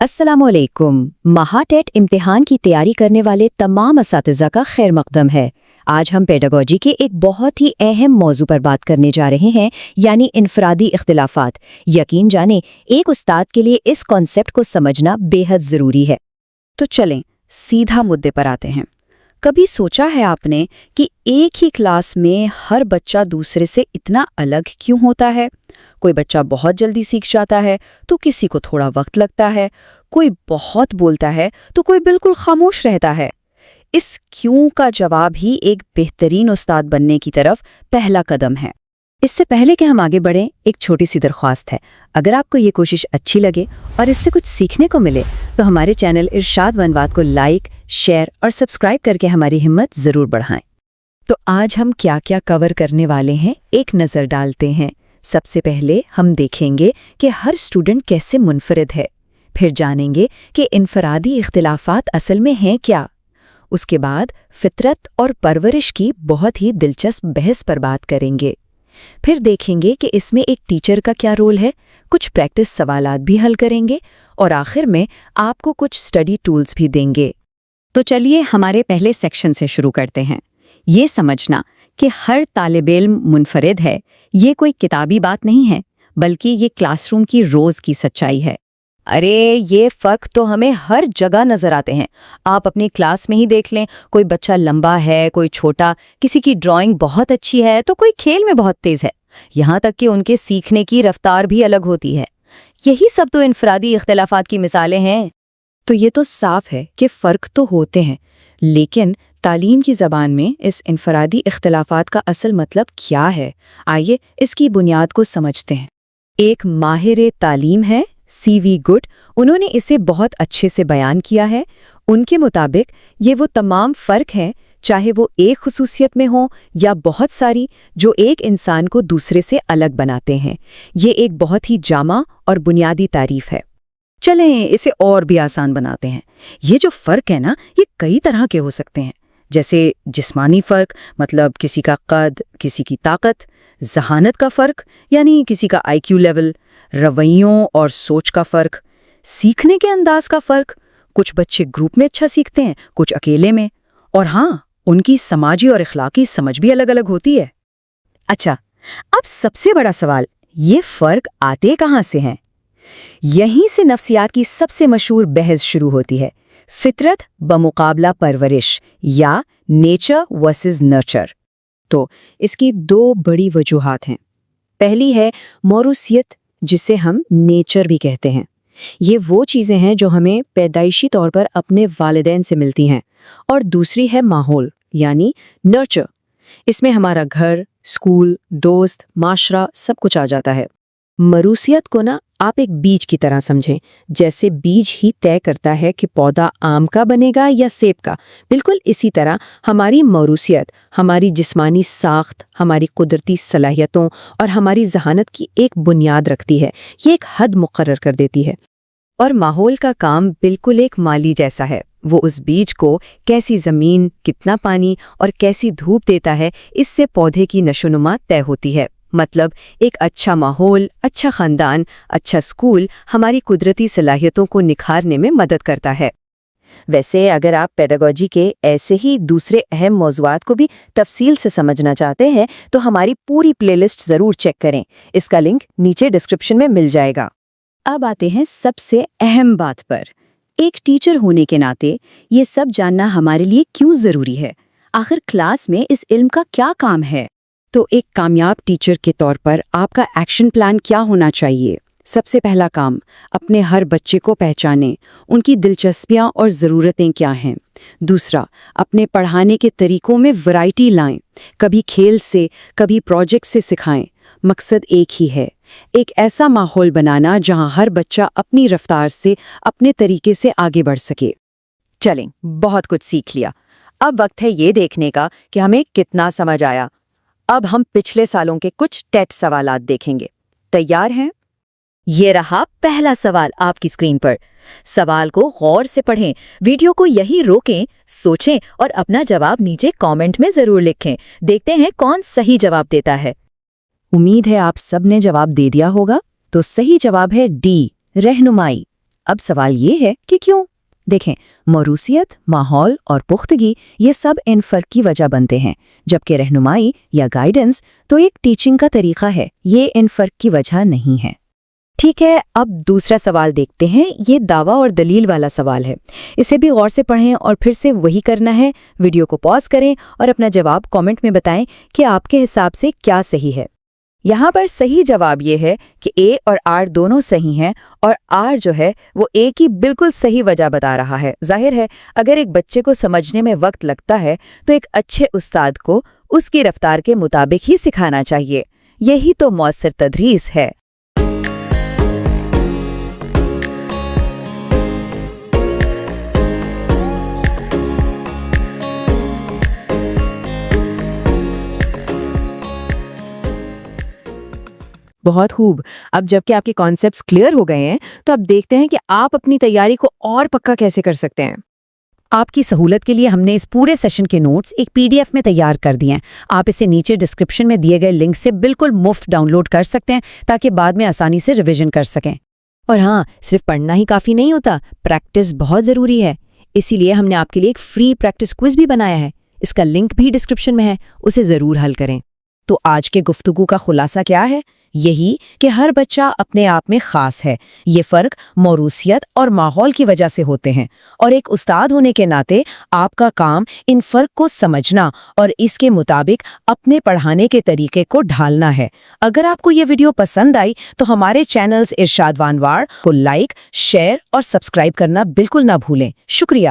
अस्सलामुअलैकुम। महाटेट इम्तिहान की तैयारी करने वाले तमाम असातिज़ा का खैर मकदम है। आज हम पेडागोजी के एक बहुत ही अहम मौजू पर बात करने जा रहे हैं, यानी इनफरादी इख्तिलाफात। यकीन जाने एक उस्ताद के लिए इस कॉन्सेप्ट को समझना बेहद ज़रूरी है। तो चलें सीधा मुद्दे पर आते हैं। कभी सोचा है आपने कि एक ही क्लास में हर बच्चा दूसरे से इतना अलग क्यों होता है? कोई बच्चा बहुत जल्दी सीख जाता है तो किसी को थोड़ा वक्त लगता है, कोई बहुत बोलता है तो कोई बिल्कुल खामोश रहता है। इस क्यों का जवाब ही एक बेहतरीन उस्ताद बनने की तरफ पहला कदम है। इससे पहले कि हम आगे बढ़ें, एक छोटी सी दरख्वास्त है। अगर आपको ये कोशिश अच्छी लगे और इससे कुछ सीखने को मिले तो हमारे चैनल इरशाद वनवात को लाइक, शेयर और सब्सक्राइब करके हमारी हिम्मत ज़रूर बढ़ाएं। तो आज हम क्या क्या कवर करने वाले हैं, एक नज़र डालते हैं। सबसे पहले हम देखेंगे कि हर स्टूडेंट कैसे मुनफरिद है। फिर जानेंगे कि इनफरादी इख्तिलाफात असल में हैं क्या। उसके बाद फितरत और परवरिश की बहुत ही दिलचस्प बहस पर बात करेंगे। फिर देखेंगे कि इसमें एक टीचर का क्या रोल है, कुछ प्रैक्टिस सवालात भी हल करेंगे और आखिर में आपको कुछ स्टडी टूल्स भी देंगे। तो चलिए हमारे पहले सेक्शन से शुरू करते हैं। ये समझना कि हर तालिब-इल्म मुनफरिद है, ये कोई किताबी बात नहीं है, बल्कि ये क्लासरूम की रोज़ की सच्चाई है। अरे ये फ़र्क तो हमें हर जगह नज़र आते हैं। आप अपनी क्लास में ही देख लें, कोई बच्चा लंबा है, कोई छोटा, किसी की ड्राइंग बहुत अच्छी है तो कोई खेल में बहुत तेज़ है। यहाँ तक कि उनके सीखने की रफ्तार भी अलग होती है। यही सब तो इनफरादी इख्तिलाफात की मिसालें हैं। तो ये तो साफ है कि फ़र्क तो होते हैं, लेकिन तालीम की ज़बान में इस इनफरादी इख्तिलाफात का असल मतलब क्या है? आइए इसकी बुनियाद को समझते हैं। एक माहिर तालीम है C.V. गुड, उन्होंने इसे बहुत अच्छे से बयान किया है। उनके मुताबिक ये वो तमाम फ़र्क हैं, चाहे वो एक खुसूसियत में हो या बहुत सारी, जो एक इंसान को दूसरे से अलग बनाते हैं। ये एक बहुत ही जामा और बुनियादी तारीफ है। चलें इसे और भी आसान बनाते हैं। ये जो फ़र्क है ना, ये कई तरह के हो सकते हैं। जैसे जिस्मानी फ़र्क, मतलब किसी का कद, किसी की ताकत। ज़हानत का फ़र्क, यानी किसी का IQ लेवल। रवैयों और सोच का फ़र्क। सीखने के अंदाज का फ़र्क, कुछ बच्चे ग्रुप में अच्छा सीखते हैं, कुछ अकेले में। और हाँ, उनकी समाजी और इखलाकी समझ भी अलग अलग होती है। अच्छा, अब सबसे बड़ा सवाल, ये फ़र्क आते कहाँ से हैं? यहीं से नफ्सियात की सबसे मशहूर बहस शुरू होती है, फितरत बमुकाबला परवरिश या नेचर वर्सेस नर्चर। तो इसकी दो बड़ी वजूहात हैं। पहली है मौरूसियत, जिसे हम नेचर भी कहते हैं। ये वो चीज़ें हैं जो हमें पैदाइशी तौर पर अपने वालिदैन से मिलती हैं। और दूसरी है माहौल, यानी नर्चर। इसमें हमारा घर, स्कूल, दोस्त, माशरा सब कुछ आ जाता है। मरूसियत को ना आप एक बीज की तरह समझें। जैसे बीज ही तय करता है कि पौधा आम का बनेगा या सेब का, बिल्कुल इसी तरह हमारी मौरूसियत हमारी जिस्मानी साख्त, हमारी कुदरती सलाहियतों और हमारी ज़हानत की एक बुनियाद रखती है। ये एक हद मुकर्रर कर देती है। और माहौल का काम बिल्कुल एक माली जैसा है। वो उस बीज को कैसी ज़मीन, कितना पानी और कैसी धूप देता है, इससे पौधे की नशोनुमा तय होती है। मतलब एक अच्छा माहौल, अच्छा ख़ानदान, अच्छा स्कूल हमारी कुदरती सलाहियतों को निखारने में मदद करता है। वैसे अगर आप पेडागोजी के ऐसे ही दूसरे अहम मौज़ूआत को भी तफसील से समझना चाहते हैं तो हमारी पूरी प्लेलिस्ट ज़रूर चेक करें। इसका लिंक नीचे डिस्क्रिप्शन में मिल जाएगा। अब आते हैं सबसे अहम बात पर। एक टीचर होने के नाते ये सब जानना हमारे लिए क्यों ज़रूरी है? आखिर क्लास में इस इल्म का क्या काम है? तो एक कामयाब टीचर के तौर पर आपका एक्शन प्लान क्या होना चाहिए? सबसे पहला काम, अपने हर बच्चे को पहचानें, उनकी दिलचस्पियां और ज़रूरतें क्या हैं। दूसरा, अपने पढ़ाने के तरीकों में वैरायटी लाएं, कभी खेल से, कभी प्रोजेक्ट से सिखाएं। मकसद एक ही है, एक ऐसा माहौल बनाना जहां हर बच्चा अपनी रफ्तार से, अपने तरीके से आगे बढ़ सके। चलें, बहुत कुछ सीख लिया। अब वक्त है ये देखने का कि हमें कितना समझ आया। अब हम पिछले सालों के कुछ टेट सवालात देखेंगे। तैयार हैं? ये रहा पहला सवाल आपकी स्क्रीन पर। सवाल को गौर से पढ़ें, वीडियो को यही रोकें, सोचें और अपना जवाब नीचे कमेंट में ज़रूर लिखें। देखते हैं कौन सही जवाब देता है। उम्मीद है आप सब ने जवाब दे दिया होगा। तो सही जवाब है डी, रहनुमाई। اب سوال یہ ہے کہ کیوں؟ دیکھیں، موروثیت، ماحول اور پختگی یہ سب ان فرق کی وجہ بنتے ہیں، جبکہ رہنمائی یا گائیڈنس تو ایک ٹیچنگ کا طریقہ ہے، یہ ان فرق کی وجہ نہیں ہے۔ ٹھیک ہے، اب دوسرا سوال دیکھتے ہیں۔ یہ دعویٰ اور دلیل والا سوال ہے، اسے بھی غور سے پڑھیں اور پھر سے وہی کرنا ہے۔ ویڈیو کو پاز کریں اور اپنا جواب کامنٹ میں بتائیں کہ آپ کے حساب سے کیا صحیح ہے۔ یہاں پر صحیح جواب یہ ہے کہ اے اور آر دونوں صحیح ہیں، اور آر جو ہے وہ اے کی بالکل صحیح وجہ بتا رہا ہے۔ ظاہر ہے اگر ایک بچے کو سمجھنے میں وقت لگتا ہے تو ایک اچھے استاد کو اس کی رفتار کے مطابق ہی سکھانا چاہیے۔ یہی تو مؤثر تدریس ہے۔ بہت خوب۔ اب جب کہ آپ کے کانسیپٹس کلیئر ہو گئے ہیں تو اب دیکھتے ہیں کہ آپ اپنی تیاری کو اور پکا کیسے کر سکتے ہیں۔ آپ کی سہولت کے لیے ہم نے اس پورے سیشن کے نوٹس ایک PDF میں تیار کر دیے ہیں۔ آپ اسے نیچے ڈسکرپشن میں دیے گئے لنک سے بالکل مفت ڈاؤن لوڈ کر سکتے ہیں تاکہ بعد میں آسانی سے ریویژن کر سکیں۔ اور ہاں، صرف پڑھنا ہی کافی نہیں ہوتا، پریکٹس بہت ضروری ہے۔ اسی لیے ہم نے آپ کے لیے ایک فری پریکٹس کوئز بھی بنایا ہے، اس کا لنک بھی ڈسکرپشن میں ہے، اسے ضرور حل کریں۔ تو آج کے گفتگو کا خلاصہ کیا ہے؟ یہی کہ ہر بچہ اپنے آپ میں خاص ہے، یہ فرق موروثیت اور ماحول کی وجہ سے ہوتے ہیں، اور ایک استاد ہونے کے ناطے آپ کا کام ان فرق کو سمجھنا اور اس کے مطابق اپنے پڑھانے کے طریقے کو ڈھالنا ہے۔ اگر آپ کو یہ ویڈیو پسند آئی تو ہمارے چینلز ارشاد وانوار کو لائک، شیئر اور سبسکرائب کرنا بالکل نہ بھولیں۔ شکریہ۔